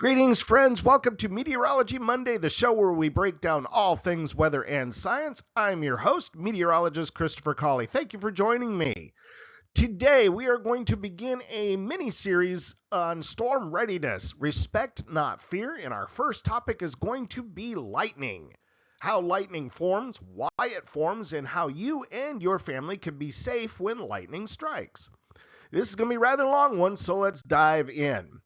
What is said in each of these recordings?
Greetings, friends. Welcome to Meteorology Monday, the show where we break down all things weather and science. I'm your host, meteorologist Christopher Cawley. Thank you for joining me. Today, we are going to begin a mini-series on storm readiness, respect, not fear, and our first topic is going to be lightning. How lightning forms, why it forms, and how you and your family can be safe when lightning strikes. This is going to be a rather long one, so let's dive in.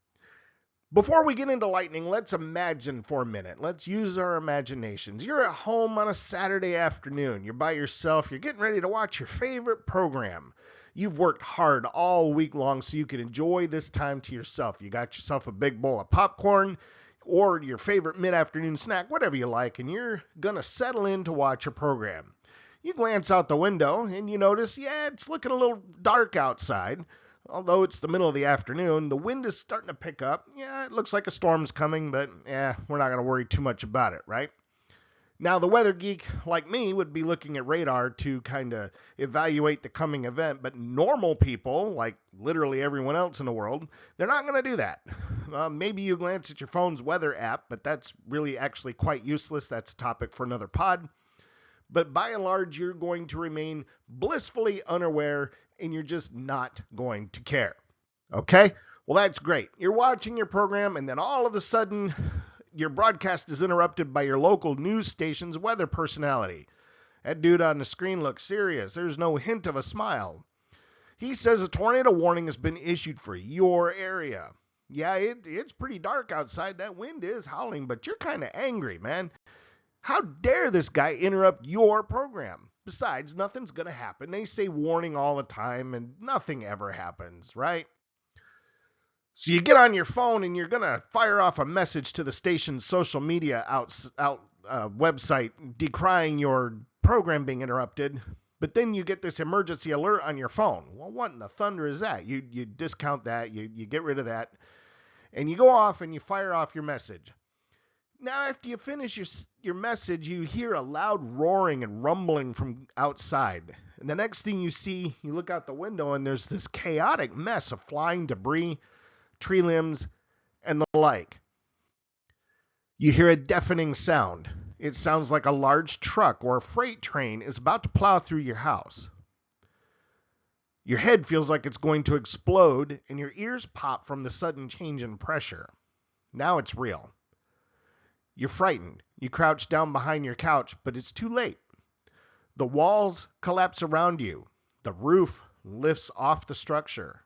Before we get into lightning, let's imagine for a minute. Let's use our imaginations. You're at home on a Saturday afternoon. You're by yourself. You're getting ready to watch your favorite program. You've worked hard all week long so you can enjoy this time to yourself. You got yourself a big bowl of popcorn or your favorite mid-afternoon snack, whatever you like, and you're going to settle in to watch a program. You glance out the window and you notice, it's looking a little dark outside. Although it's the middle of the afternoon, the wind is starting to pick up. It looks like a storm's coming, but we're not going to worry too much about it, right? Now, the weather geek like me would be looking at radar to kind of evaluate the coming event, but normal people, like literally everyone else in the world, they're not going to do that. Maybe you glance at your phone's weather app, but that's really actually quite useless. That's a topic for another pod. But by and large, you're going to remain blissfully unaware and you're just not going to care. Okay? Well, that's great. You're watching your program and then all of a sudden, your broadcast is interrupted by your local news station's weather personality. That dude on the screen looks serious. There's no hint of a smile. He says a tornado warning has been issued for your area. It's pretty dark outside. That wind is howling, but you're kind of angry, man. How dare this guy interrupt your program? Besides, nothing's going to happen. They say warning all the time and nothing ever happens, right? So you get on your phone and you're going to fire off a message to the station's social media website decrying your program being interrupted. But then you get this emergency alert on your phone. Well, what in the thunder is that? You discount that, you get rid of that, and you go off and you fire off your message. Now, after you finish your message, you hear a loud roaring and rumbling from outside. And the next thing you see, you look out the window and there's this chaotic mess of flying debris, tree limbs, and the like. You hear a deafening sound. It sounds like a large truck or a freight train is about to plow through your house. Your head feels like it's going to explode and your ears pop from the sudden change in pressure. Now it's real. You're frightened. You crouch down behind your couch, but it's too late. The walls collapse around you. The roof lifts off the structure.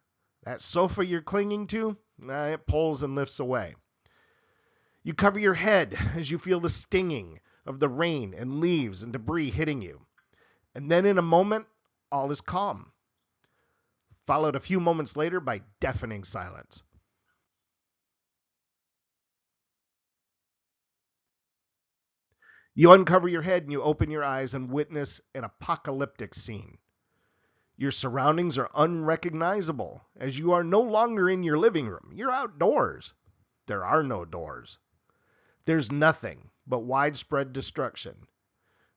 That sofa you're clinging to, it pulls and lifts away. You cover your head as you feel the stinging of the rain and leaves and debris hitting you. And then in a moment, all is calm, followed a few moments later by deafening silence. You uncover your head and you open your eyes and witness an apocalyptic scene. Your surroundings are unrecognizable as you are no longer in your living room. You're outdoors. There are no doors. There's nothing but widespread destruction.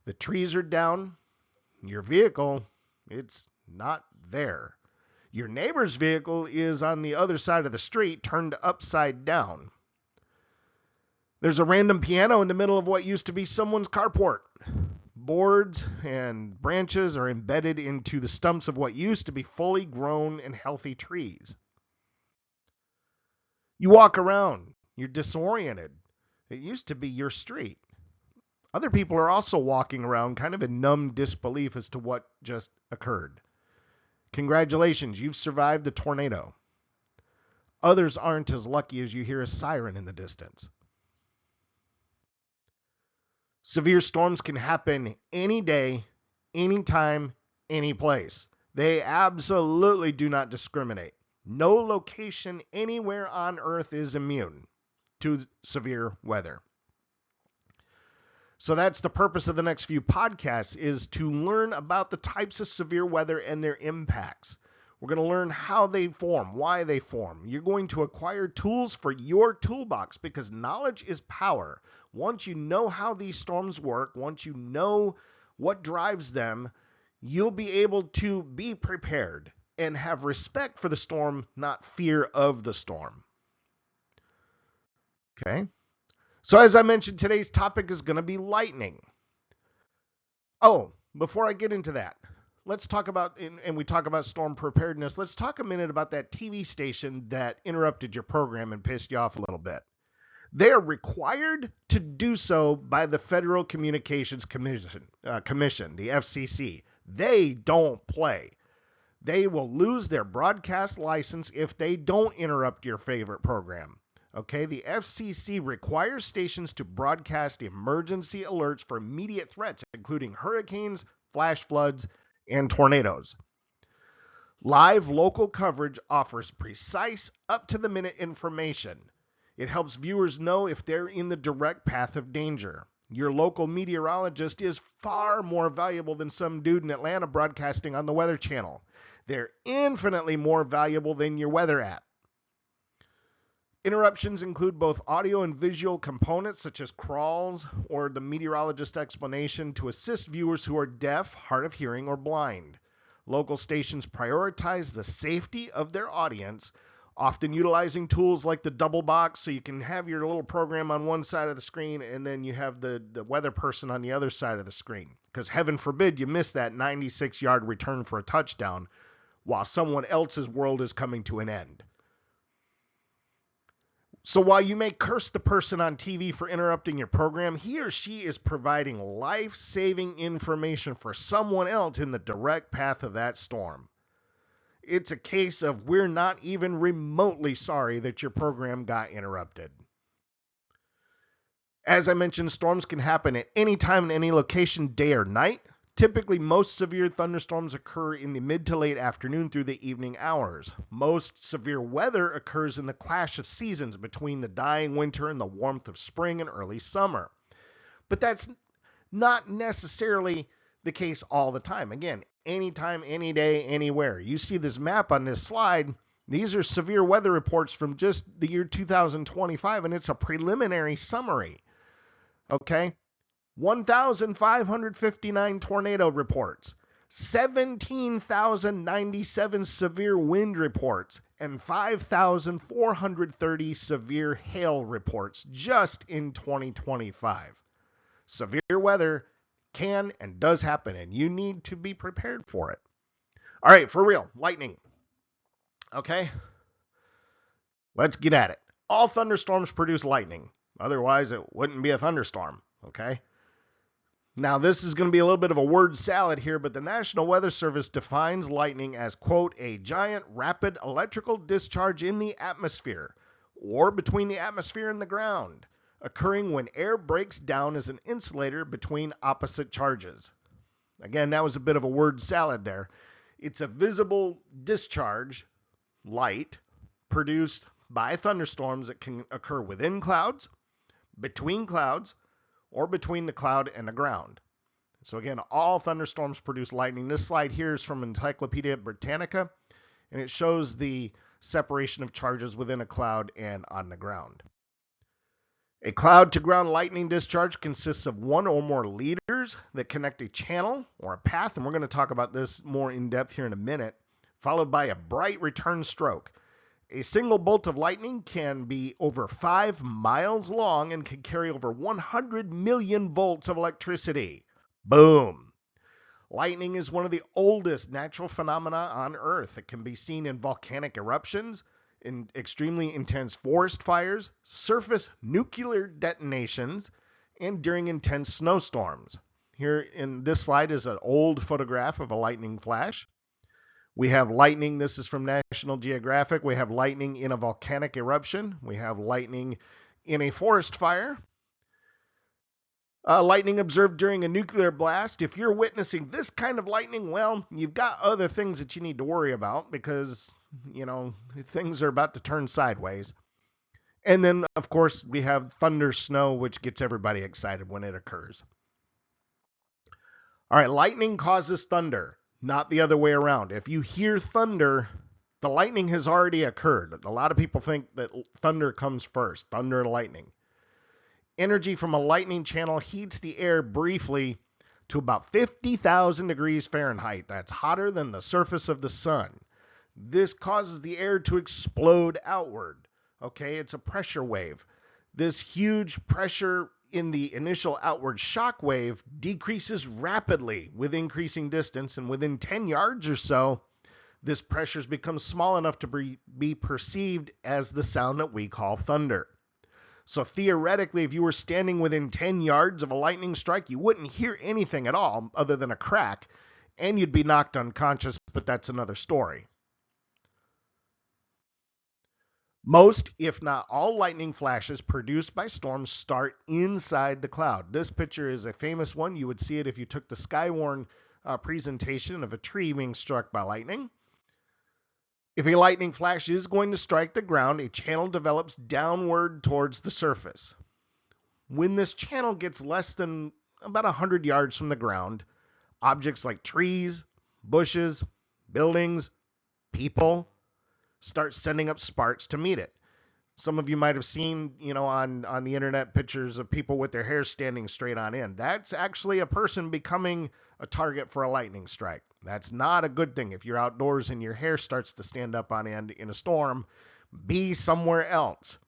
The trees are down. Your vehicle, it's not there. Your neighbor's vehicle is on the other side of the street, turned upside down. There's a random piano in the middle of what used to be someone's carport. Boards and branches are embedded into the stumps of what used to be fully grown and healthy trees. You walk around. You're disoriented. It used to be your street. Other people are also walking around kind of in numb disbelief as to what just occurred. Congratulations, you've survived the tornado. Others aren't as lucky as you hear a siren in the distance. Severe storms can happen any day, anytime, any place. They absolutely do not discriminate. No location anywhere on Earth is immune to severe weather. So that's the purpose of the next few podcasts, is to learn about the types of severe weather and their impacts. We're going to learn how they form, why they form. You're going to acquire tools for your toolbox because knowledge is power. Once you know how these storms work, once you know what drives them, you'll be able to be prepared and have respect for the storm, not fear of the storm. Okay. So as I mentioned, today's topic is going to be lightning. Oh, before I get into that, let's talk about, and we talk about storm preparedness, let's talk a minute about that TV station that interrupted your program and pissed you off a little bit. They are required to do so by the Federal Communications Commission, the FCC. They don't play. They will lose their broadcast license if they don't interrupt your favorite program. Okay, the FCC requires stations to broadcast emergency alerts for immediate threats, including hurricanes, flash floods, and tornadoes. Live local coverage offers precise, up-to-the-minute information. It helps viewers know if they're in the direct path of danger. Your local meteorologist is far more valuable than some dude in Atlanta broadcasting on the Weather Channel. They're infinitely more valuable than your weather app. Interruptions include both audio and visual components such as crawls or the meteorologist explanation to assist viewers who are deaf, hard of hearing, or blind. Local stations prioritize the safety of their audience, often utilizing tools like the double box so you can have your little program on one side of the screen and then you have the weather person on the other side of the screen. Because heaven forbid you miss that 96-yard return for a touchdown while someone else's world is coming to an end. So while you may curse the person on TV for interrupting your program, he or she is providing life-saving information for someone else in the direct path of that storm. It's a case of we're not even remotely sorry that your program got interrupted. As I mentioned, storms can happen at any time in any location, day or night. Typically, most severe thunderstorms occur in the mid to late afternoon through the evening hours. Most severe weather occurs in the clash of seasons between the dying winter and the warmth of spring and early summer. But that's not necessarily the case all the time. Again, anytime, any day, anywhere. You see this map on this slide. These are severe weather reports from just the year 2025, and it's a preliminary summary. Okay? 1,559 tornado reports, 17,097 severe wind reports, and 5,430 severe hail reports just in 2025. Severe weather can and does happen, and you need to be prepared for it. All right, for real, lightning. Okay? Let's get at it. All thunderstorms produce lightning. Otherwise, it wouldn't be a thunderstorm. Okay? Now, this is going to be a little bit of a word salad here, but the National Weather Service defines lightning as, quote, a giant rapid electrical discharge in the atmosphere or between the atmosphere and the ground, occurring when air breaks down as an insulator between opposite charges. Again, that was a bit of a word salad there. It's a visible discharge, light, produced by thunderstorms that can occur within clouds, between clouds, or between the cloud and the ground. So again, all thunderstorms produce lightning. This slide here is from Encyclopedia Britannica, and it shows the separation of charges within a cloud and on the ground. A cloud-to-ground lightning discharge consists of one or more leaders that connect a channel or a path, and we're going to talk about this more in depth here in a minute, followed by a bright return stroke. A single bolt of lightning can be over 5 miles long and can carry over 100 million volts of electricity. Boom! Lightning is one of the oldest natural phenomena on Earth. It can be seen in volcanic eruptions, in extremely intense forest fires, surface nuclear detonations, and during intense snowstorms. Here in this slide is an old photograph of a lightning flash. We have lightning, this is from National Geographic. We have lightning in a volcanic eruption. We have lightning in a forest fire. Lightning observed during a nuclear blast. If you're witnessing this kind of lightning, well, you've got other things that you need to worry about because, things are about to turn sideways. And then, of course, we have thunder snow, which gets everybody excited when it occurs. All right, lightning causes thunder. Not the other way around. If you hear thunder, the lightning has already occurred. A lot of people think that thunder comes first, thunder and lightning. Energy from a lightning channel heats the air briefly to about 50,000 degrees Fahrenheit. That's hotter than the surface of the sun. This causes the air to explode outward. Okay, it's a pressure wave. This huge pressure in the initial outward shock wave decreases rapidly with increasing distance, and within 10 yards or so, this pressure becomes small enough to be perceived as the sound that we call thunder. So theoretically, if you were standing within 10 yards of a lightning strike, you wouldn't hear anything at all other than a crack, and you'd be knocked unconscious, but that's another story. Most, if not all, lightning flashes produced by storms start inside the cloud. This picture is a famous one. You would see it if you took the Skywarn presentation of a tree being struck by lightning. If a lightning flash is going to strike the ground, a channel develops downward towards the surface. When this channel gets less than about 100 yards from the ground, objects like trees, bushes, buildings, people start sending up sparks to meet it. Some of you might have seen, on the internet pictures of people with their hair standing straight on end. That's actually a person becoming a target for a lightning strike. That's not a good thing. If you're outdoors and your hair starts to stand up on end in a storm, be somewhere else.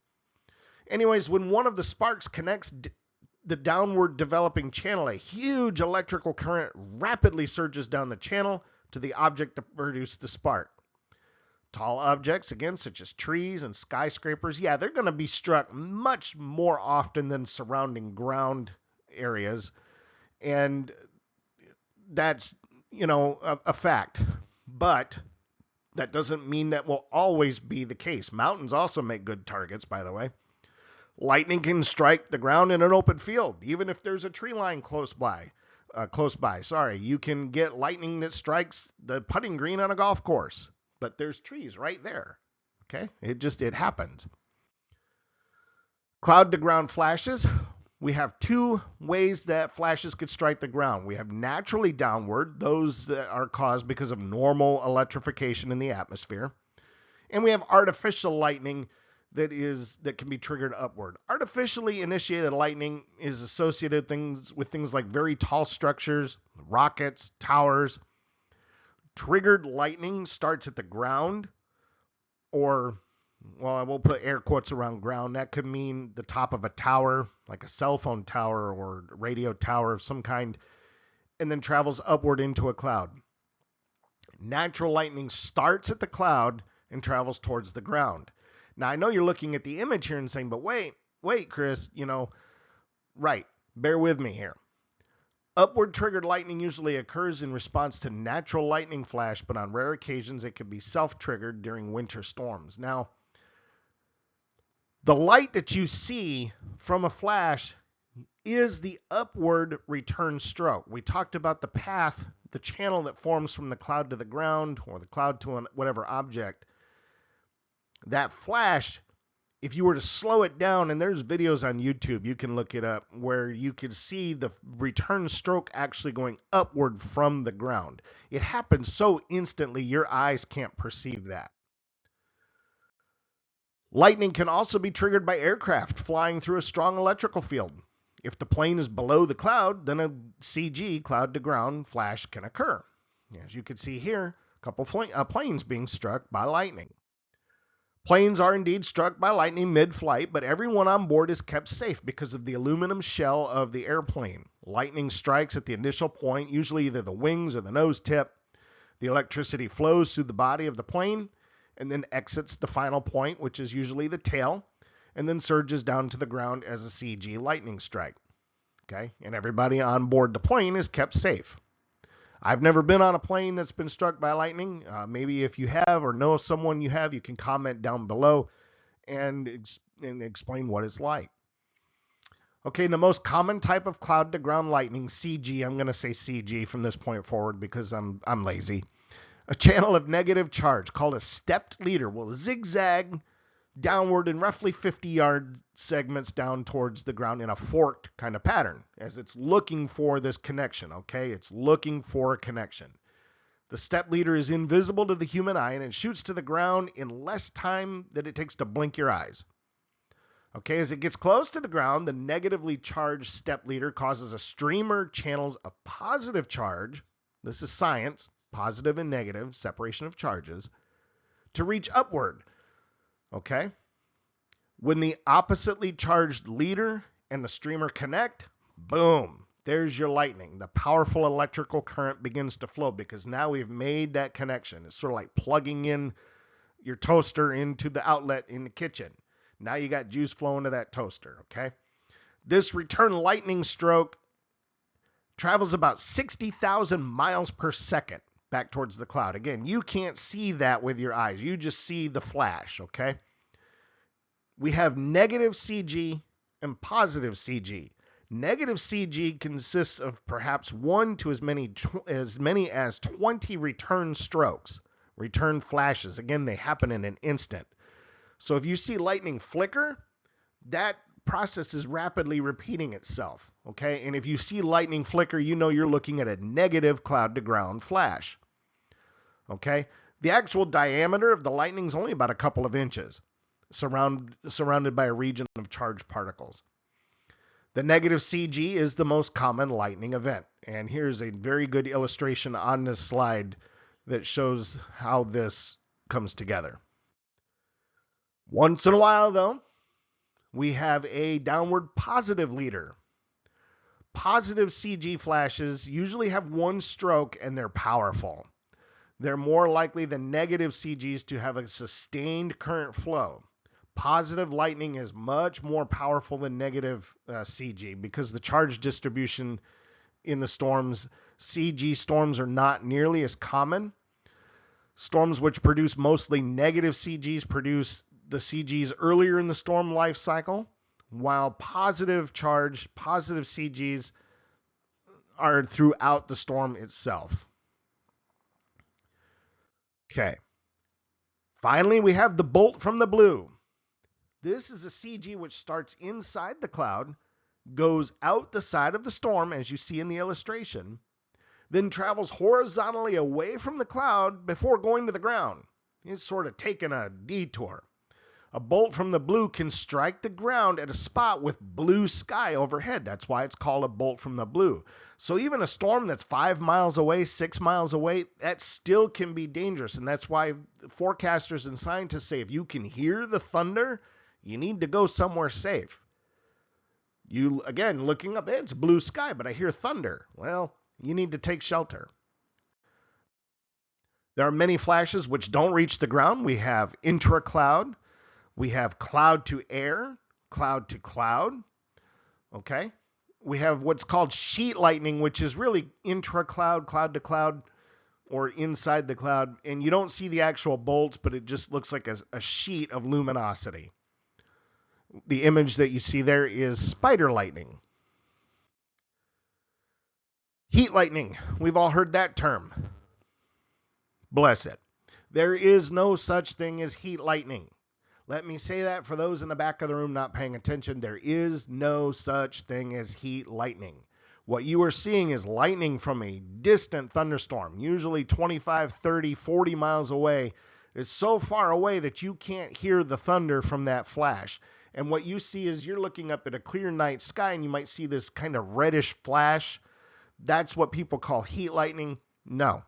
Anyways, when one of the sparks connects the downward developing channel, a huge electrical current rapidly surges down the channel to the object that produced the spark. Tall objects, again, such as trees and skyscrapers, they're going to be struck much more often than surrounding ground areas. And that's, a fact. But that doesn't mean that will always be the case. Mountains also make good targets, by the way. Lightning can strike the ground in an open field, even if there's a tree line close by. You can get lightning that strikes the putting green on a golf course. But there's trees right there. Okay? It happens. Cloud to ground flashes. We have two ways that flashes could strike the ground. We have naturally downward, those that are caused because of normal electrification in the atmosphere. And we have artificial lightning that can be triggered upward. Artificially initiated lightning is associated with things like very tall structures, rockets, towers. Triggered lightning starts at the ground, or, I will put air quotes around ground. That could mean the top of a tower, like a cell phone tower or radio tower of some kind, and then travels upward into a cloud. Natural lightning starts at the cloud and travels towards the ground. Now, I know you're looking at the image here and saying, but wait, Chris, right, bear with me here. Upward triggered lightning usually occurs in response to natural lightning flash, but on rare occasions it can be self-triggered during winter storms. Now, the light that you see from a flash is the upward return stroke. We talked about the path, the channel that forms from the cloud to the ground or the cloud to whatever object. That flash, if you were to slow it down, and there's videos on YouTube, you can look it up, where you can see the return stroke actually going upward from the ground. It happens so instantly, your eyes can't perceive that. Lightning can also be triggered by aircraft flying through a strong electrical field. If the plane is below the cloud, then a CG, cloud to ground, flash can occur. As you can see here, a couple planes being struck by lightning. Planes are indeed struck by lightning mid-flight, but everyone on board is kept safe because of the aluminum shell of the airplane. Lightning strikes at the initial point, usually either the wings or the nose tip. The electricity flows through the body of the plane and then exits the final point, which is usually the tail, and then surges down to the ground as a CG lightning strike. Okay, and everybody on board the plane is kept safe. I've never been on a plane that's been struck by lightning. Maybe if you have or know someone you have, you can comment down below and explain what it's like. Okay, the most common type of cloud to ground lightning, CG, I'm going to say CG from this point forward because I'm lazy. A channel of negative charge called a stepped leader will zigzag downward in roughly 50-yard segments down towards the ground in a forked kind of pattern as it's looking for this connection, okay? It's looking for a connection. The step leader is invisible to the human eye and it shoots to the ground in less time than it takes to blink your eyes. Okay, as it gets close to the ground, the negatively charged step leader causes a streamer channels of positive charge, this is science, positive and negative, separation of charges, to reach upward. Okay? When the oppositely charged leader and the streamer connect, boom, there's your lightning. The powerful electrical current begins to flow because now we've made that connection. It's sort of like plugging in your toaster into the outlet in the kitchen. Now you got juice flowing to that toaster, okay? This return lightning stroke travels about 60,000 miles per second back towards the cloud. Again, you can't see that with your eyes. You just see the flash, okay? We have negative CG and positive CG. Negative CG consists of perhaps 1 to as many as 20 return strokes, return flashes. Again, they happen in an instant. So if you see lightning flicker, that process is rapidly repeating itself, okay? And if you see lightning flicker, you know you're looking at a negative cloud to ground flash, okay? The actual diameter of the lightning is only about a couple of inches, surrounded by a region of charged particles. The negative CG is the most common lightning event. And here's a very good illustration on this slide that shows how this comes together. Once in a while, though, we have a downward positive leader. Positive CG flashes usually have 1 stroke and they're powerful. They're more likely than negative CGs to have a sustained current flow. Positive lightning is much more powerful than negative CG because the charge distribution in the storms, CG storms are not nearly as common. Storms which produce mostly negative CGs produce the CGs earlier in the storm life cycle, while positive CGs are throughout the storm itself. Okay. Finally, we have the bolt from the blue. This is a CG which starts inside the cloud, goes out the side of the storm, as you see in the illustration, then travels horizontally away from the cloud before going to the ground. It's sort of taking a detour. A bolt from the blue can strike the ground at a spot with blue sky overhead. That's why it's called a bolt from the blue. So even a storm that's 5 miles away, 6 miles away, that still can be dangerous. And that's why forecasters and scientists say if you can hear the thunder, you need to go somewhere safe. You, again, looking up, it's blue sky, but I hear thunder. Well, you need to take shelter. There are many flashes which don't reach the ground. We have intra-cloud. We have cloud to air, cloud to cloud. Okay. We have what's called sheet lightning, which is really intra-cloud, cloud to cloud, or inside the cloud. And you don't see the actual bolts, but it just looks like a sheet of luminosity. The image that you see there is spider lightning. Heat lightning. We've all heard that term. Bless it. There is no such thing as heat lightning. Let me say that for those in the back of the room not paying attention. There is no such thing as heat lightning. What you are seeing is lightning from a distant thunderstorm, usually 25, 30, 40 miles away. It's so far away that you can't hear the thunder from that flash. And what you see is you're looking up at a clear night sky and you might see this kind of reddish flash. That's what people call heat lightning. No.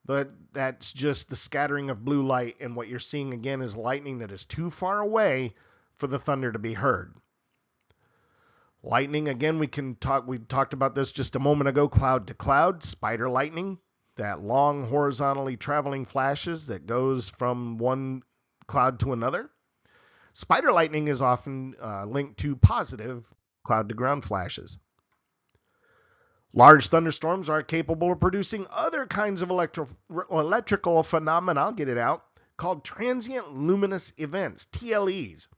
But that's just the scattering of blue light, and what you're seeing again is lightning that is too far away for the thunder to be heard. Lightning, again, we talked about this just a moment ago, cloud to cloud, spider lightning, that long horizontally traveling flashes that goes from one cloud to another. Spider lightning is often linked to positive cloud to ground flashes. Large thunderstorms are capable of producing other kinds of electrical phenomena, I'll get it out, called transient luminous events, TLEs.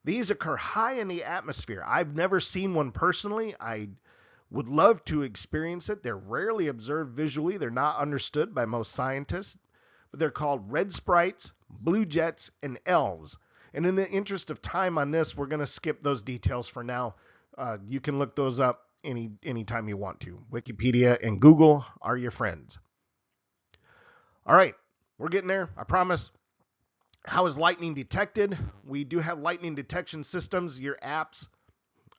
These occur high in the atmosphere. I've never seen one personally. I would love to experience it. They're rarely observed visually. They're not understood by most scientists. But they're called red sprites, blue jets, and elves. And in the interest of time on this, we're going to skip those details for now. You can look those up anytime you want to. Wikipedia and Google are your friends. All right, we're getting there, I promise. How is lightning detected? We do have lightning detection systems, your apps.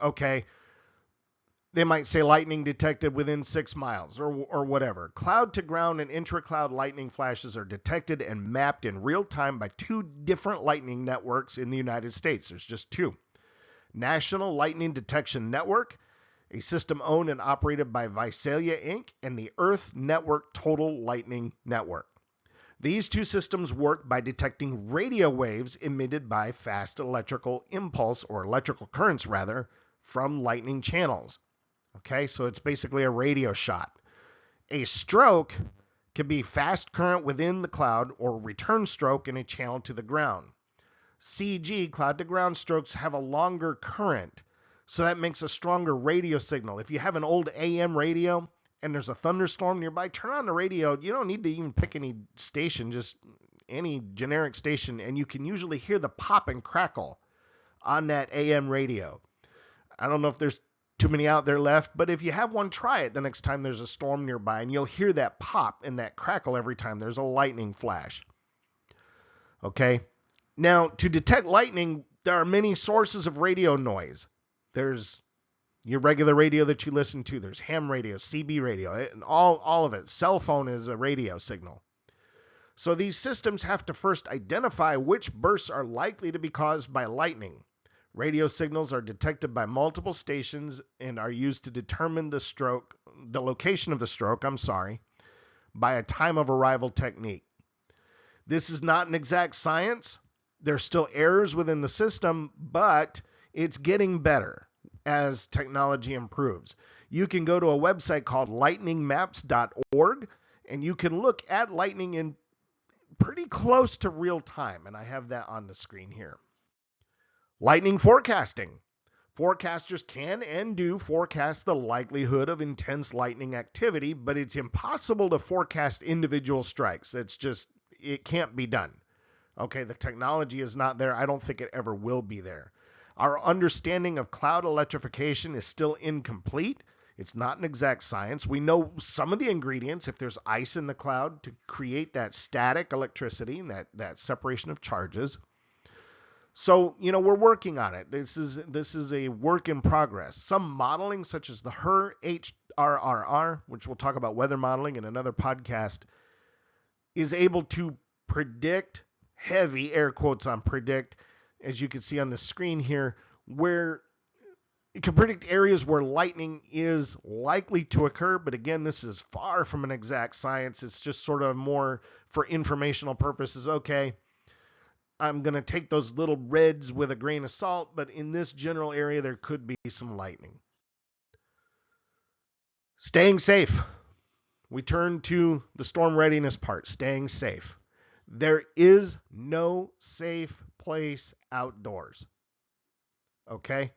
Okay, They might say lightning detected within 6 miles or whatever. Cloud to ground and intra-cloud lightning flashes are detected and mapped in real time by two different lightning networks in the United States. There's just two. National Lightning Detection Network, a system owned and operated by Visalia Inc., and the Earth Network Total Lightning Network. These two systems work by detecting radio waves emitted by fast electrical impulse, or electrical currents rather, from lightning channels. Okay, so it's basically a radio shot. A stroke can be fast current within the cloud or return stroke in a channel to the ground. CG, cloud to ground strokes, have a longer current, so that makes a stronger radio signal. If you have an old AM radio and there's a thunderstorm nearby, turn on the radio. You don't need to even pick any station, just any generic station, and you can usually hear the pop and crackle on that AM radio. I don't know if there's too many out there left, but if you have one, try it the next time there's a storm nearby, and you'll hear that pop and that crackle every time there's a lightning flash. Okay? Now, to detect lightning, there are many sources of radio noise. There's your regular radio that you listen to. There's ham radio, CB radio, and all of it. Cell phone is a radio signal. So these systems have to first identify which bursts are likely to be caused by lightning. Radio signals are detected by multiple stations and are used to determine the location of the stroke, by a time of arrival technique. This is not an exact science. There's still errors within the system, but it's getting better as technology improves. You can go to a website called lightningmaps.org, and you can look at lightning in pretty close to real time, and I have that on the screen here. Lightning forecasting. Forecasters can and do forecast the likelihood of intense lightning activity, but it's impossible to forecast individual strikes. It can't be done. Okay, the technology is not there. I don't think it ever will be there. Our understanding of cloud electrification is still incomplete. It's not an exact science. We know some of the ingredients, if there's ice in the cloud, to create that static electricity and that separation of charges. So, we're working on it. This is a work in progress. Some modeling, such as the HRRR, which we'll talk about weather modeling in another podcast, is able to predict, heavy air quotes on predict, as you can see on the screen here, where it can predict areas where lightning is likely to occur. But again, this is far from an exact science. It's just sort of more for informational purposes. Okay, I'm going to take those little reds with a grain of salt, but in this general area, there could be some lightning. Staying safe. We turn to the storm readiness part, staying safe. There is no safe place outdoors. Okay?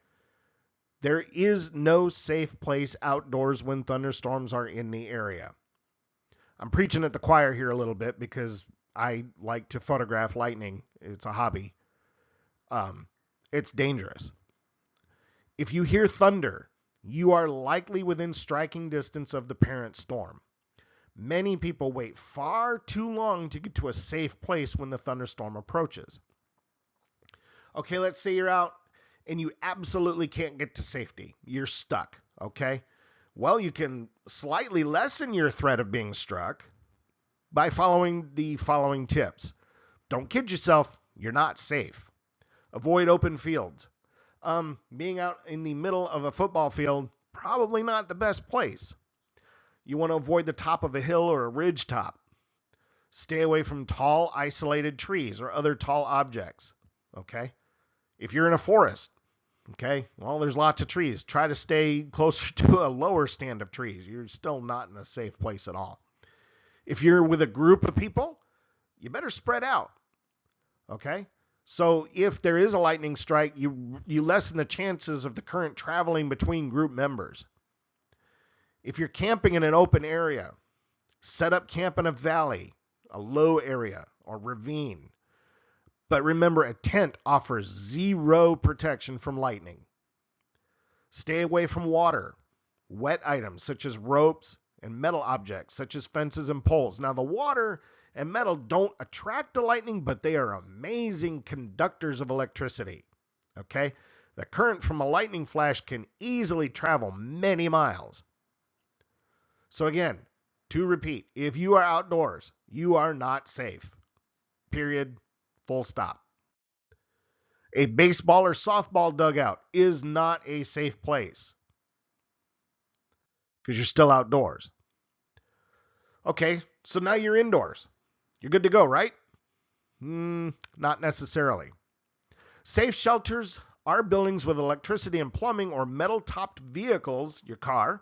There is no safe place outdoors when thunderstorms are in the area. I'm preaching at the choir here a little bit because I like to photograph lightning. It's a hobby. It's dangerous. If you hear thunder, you are likely within striking distance of the parent storm. Many people wait far too long to get to a safe place when the thunderstorm approaches. Okay, let's say you're out and you absolutely can't get to safety. You're stuck, okay? Well, you can slightly lessen your threat of being struck by following the following tips. Don't kid yourself, you're not safe. Avoid open fields. Being out in the middle of a football field, probably not the best place. You want to avoid the top of a hill or a ridge top. Stay away from tall, isolated trees or other tall objects, okay? If you're in a forest, okay, well, there's lots of trees. Try to stay closer to a lower stand of trees. You're still not in a safe place at all. If you're with a group of people, you better spread out, okay? So if there is a lightning strike, you lessen the chances of the current traveling between group members. If you're camping in an open area, set up camp in a valley, a low area, or ravine. But remember, a tent offers zero protection from lightning. Stay away from water, wet items such as ropes, and metal objects such as fences and poles. Now, the water and metal don't attract the lightning, but they are amazing conductors of electricity. Okay? The current from a lightning flash can easily travel many miles. So again, to repeat, if you are outdoors, you are not safe. Period. Full stop. A baseball or softball dugout is not a safe place because you're still outdoors. Okay, so now you're indoors. You're good to go, right? Not necessarily. Safe shelters are buildings with electricity and plumbing or metal-topped vehicles, your car,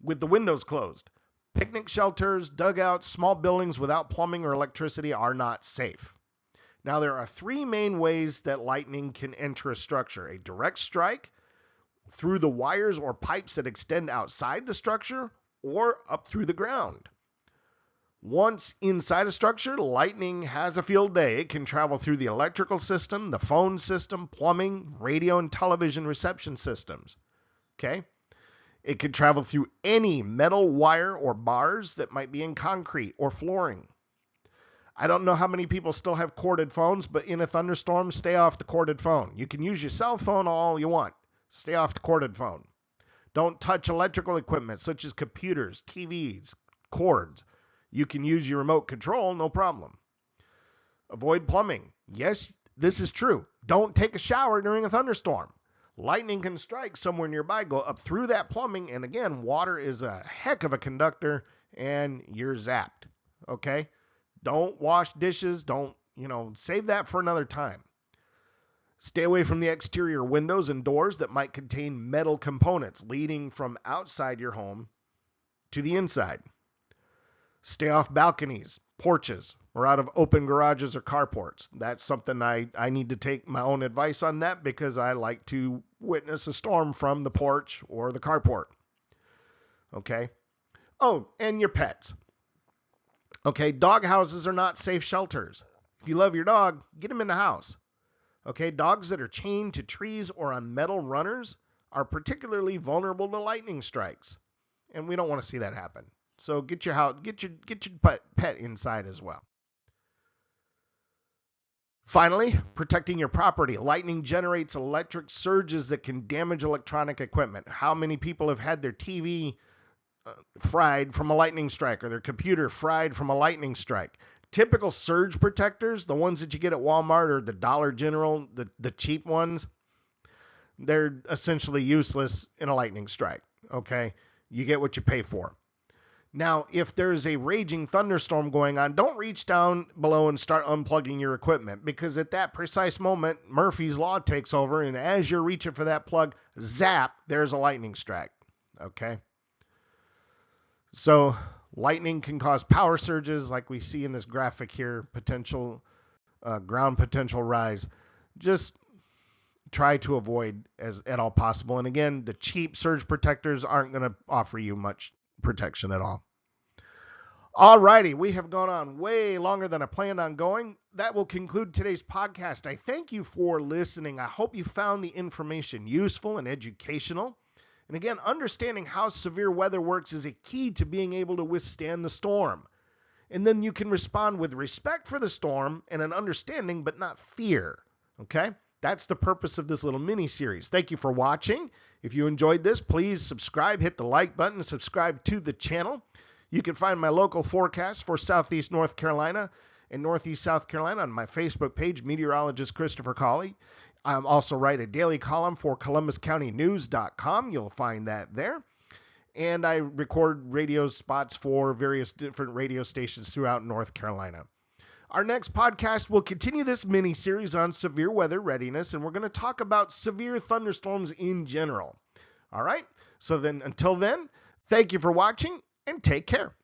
with the windows closed. Picnic shelters, dugouts, small buildings without plumbing or electricity are not safe. Now, there are three main ways that lightning can enter a structure: a direct strike, through the wires or pipes that extend outside the structure, or up through the ground. Once inside a structure, lightning has a field day. It can travel through the electrical system, the phone system, plumbing, radio, and television reception systems. Okay? It can travel through any metal wire or bars that might be in concrete or flooring. I don't know how many people still have corded phones, but in a thunderstorm, stay off the corded phone. You can use your cell phone all you want. Stay off the corded phone. Don't touch electrical equipment such as computers, TVs, cords. You can use your remote control, no problem. Avoid plumbing. Yes, this is true. Don't take a shower during a thunderstorm. Lightning can strike somewhere nearby, go up through that plumbing, and again, water is a heck of a conductor, and you're zapped. Okay? Don't wash dishes. Don't, save that for another time. Stay away from the exterior windows and doors that might contain metal components leading from outside your home to the inside. Stay off balconies, porches, or out of open garages or carports. That's something I need to take my own advice on that because I like to witness a storm from the porch or the carport. Okay? Oh, and your pets. Okay, dog houses are not safe shelters. If you love your dog, get him in the house. Okay, dogs that are chained to trees or on metal runners are particularly vulnerable to lightning strikes, and we don't want to see that happen. So get your house, get your pet inside as well. Finally, protecting your property. Lightning generates electric surges that can damage electronic equipment. How many people have had their TV fried from a lightning strike or their computer fried from a lightning strike? Typical surge protectors, the ones that you get at Walmart or the Dollar General, the cheap ones, they're essentially useless in a lightning strike. Okay? You get what you pay for. Now, if there's a raging thunderstorm going on, don't reach down below and start unplugging your equipment because at that precise moment, Murphy's Law takes over, and as you're reaching for that plug, zap, there's a lightning strike. Okay? So, lightning can cause power surges like we see in this graphic here, potential ground potential rise. Just try to avoid at all possible. And again, the cheap surge protectors aren't going to offer you much protection at all. Alrighty, we have gone on way longer than I planned on going. That will conclude today's podcast. I thank you for listening. I hope you found the information useful and educational. And again, understanding how severe weather works is a key to being able to withstand the storm. And then you can respond with respect for the storm and an understanding, but not fear. Okay? That's the purpose of this little mini-series. Thank you for watching. If you enjoyed this, please subscribe, hit the like button, subscribe to the channel. You can find my local forecast for Southeast North Carolina and Northeast South Carolina on my Facebook page, Meteorologist Christopher Cawley. I also write a daily column for ColumbusCountyNews.com. You'll find that there. And I record radio spots for various different radio stations throughout North Carolina. Our next podcast will continue this mini-series on severe weather readiness, and we're going to talk about severe thunderstorms in general. All right? So then, until then, thank you for watching, and take care.